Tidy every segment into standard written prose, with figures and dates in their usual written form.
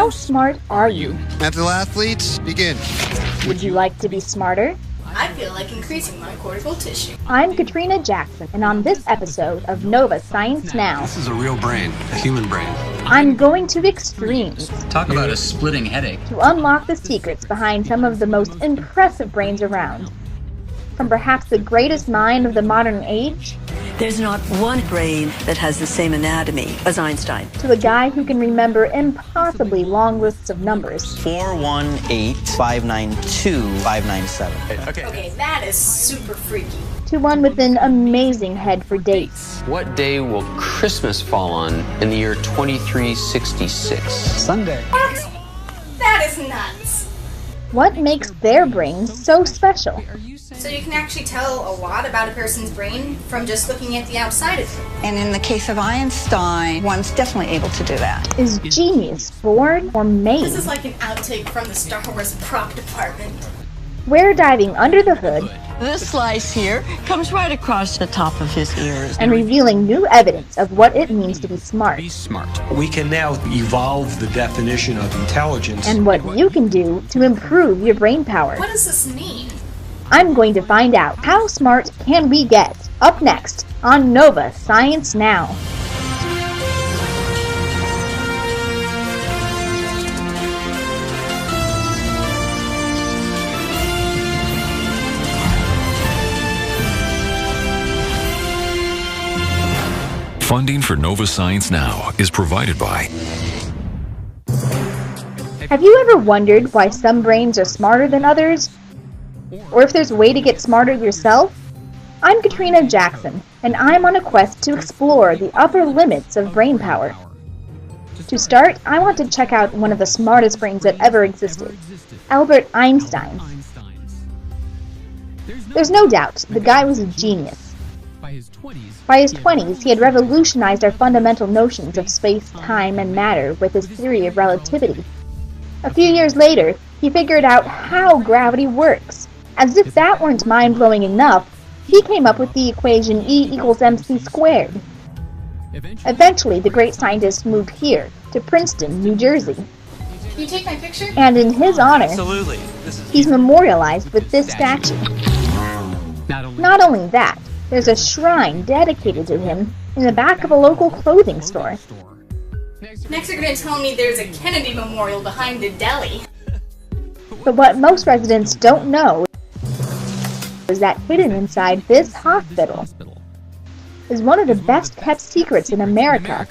How smart are you? Mental athletes, begin. Would you like to be smarter? I feel like increasing my cortical tissue. I'm Katrina Jackson, and on this episode of NOVA Science Now, this is a real brain, a human brain. I'm going to extremes Talk about a splitting headache. to unlock the secrets behind some of the most impressive brains around. From perhaps the greatest mind of the modern age, There's not one brain that has the same anatomy as Einstein. to a guy who can remember impossibly long lists of numbers, 418-592-597. Okay, that is super freaky. to one with an amazing head for dates. What day will Christmas fall on in the year 2366? Sunday. What? That is nuts. What makes their brains so special? So you can actually tell a lot about a person's brain from just looking at the outside of it. And in the case of Einstein, one's definitely able to do that. Is genius born or made? This is like an outtake from the Star Wars prop department. We're diving under the hood This slice here comes right across the top of his ears. and revealing new evidence of what it means to be smart, Be smart. We can now evolve the definition of intelligence. and what you can do to improve your brain power. What does this mean? I'm going to find out how smart can we get, up next on NOVA Science Now. Funding for NOVA Science Now is provided by... Have you ever wondered why some brains are smarter than others? Or if there's a way to get smarter yourself? I'm Katrina Jackson, and I'm on a quest to explore the upper limits of brain power. To start, I want to check out one of the smartest brains that ever existed, Albert Einstein. There's no doubt, the guy was a genius. By his 20s, he had revolutionized our fundamental notions of space, time, and matter with his theory of relativity. A few years later, he figured out how gravity works. As if that weren't mind-blowing enough, he came up with the equation E equals mc squared. Eventually, the great scientist moved here, to Princeton, New Jersey. Can you take my picture? And in his honor, Absolutely. he's memorialized with this statue. Not only that, there's a shrine dedicated to him in the back of a local clothing store. Next you're going to tell me there's a Kennedy Memorial behind the deli. But what most residents don't know is that hidden inside this hospital is one of the best kept secrets in America,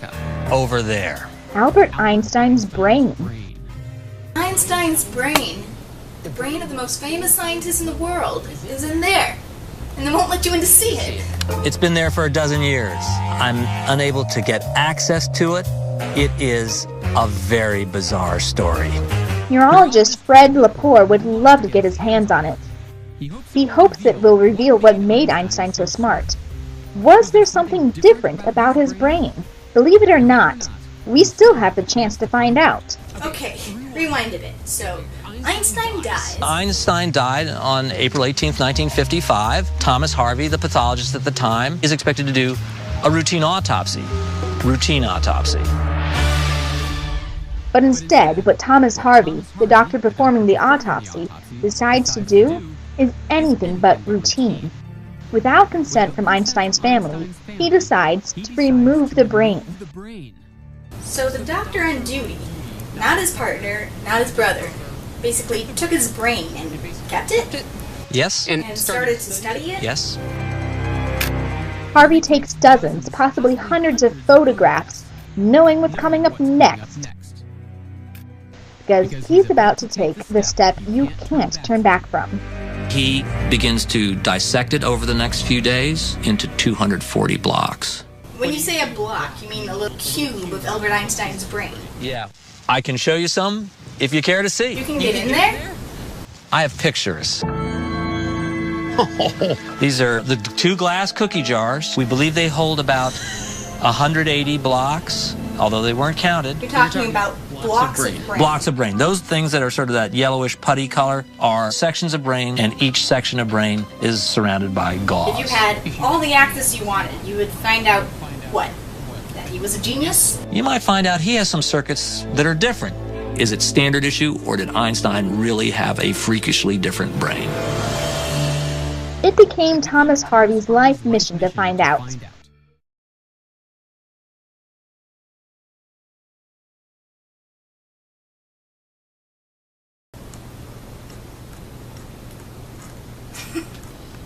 Over there. Albert Einstein's brain. Einstein's brain, the brain of the most famous scientist in the world, is in there. And they won't let you in to see it. It's been there for a dozen years. I'm unable to get access to it. It is a very bizarre story. Neurologist Fred Lepore would love to get his hands on it. He hopes it will reveal what made Einstein so smart. Was there something different about his brain? Believe it or not, we still have the chance to find out. Okay, rewind a bit. So, Einstein dies. Einstein died on April 18th, 1955. Thomas Harvey, the pathologist at the time, is expected to do a routine autopsy. But instead, what Thomas Harvey, the doctor performing the autopsy, decides to do is anything but routine. Without consent from Einstein's family, he decides to remove the brain. So the doctor on duty, not his partner, not his brother, basically took his brain and kept it Yes? and started to study it? Yes? Harvey takes dozens, possibly hundreds of photographs, knowing what's coming up next. Because he's about to take the step you can't turn back from. He begins to dissect it over the next few days into 240 blocks. When you say a block, you mean a little cube of Albert Einstein's brain. Yeah. I can show you some if you care to see. You can get in there? I have pictures. These are the 2 glass cookie jars. We believe they hold about 180 blocks, although they weren't counted. You're talking about blocks of brain. Blocks of brain. Those things that are sort of that yellowish putty color are sections of brain, and each section of brain is surrounded by gauze. If you had all the access you wanted, you would find out what? That he was a genius? You might find out he has some circuits that are different. Is it standard issue, or did Einstein really have a freakishly different brain? It became Thomas Harvey's life mission to find out.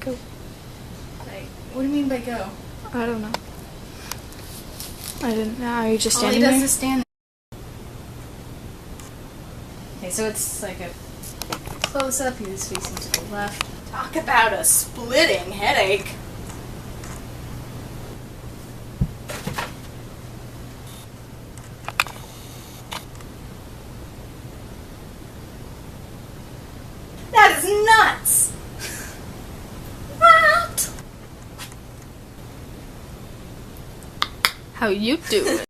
Go. Like, what do you mean by go? I don't know. I didn't know. Are you just All he standing does there? is stand there. Okay, so it's like a close-up. He was facing to the left. Talk about a splitting headache. That is nuts! What? How you do it?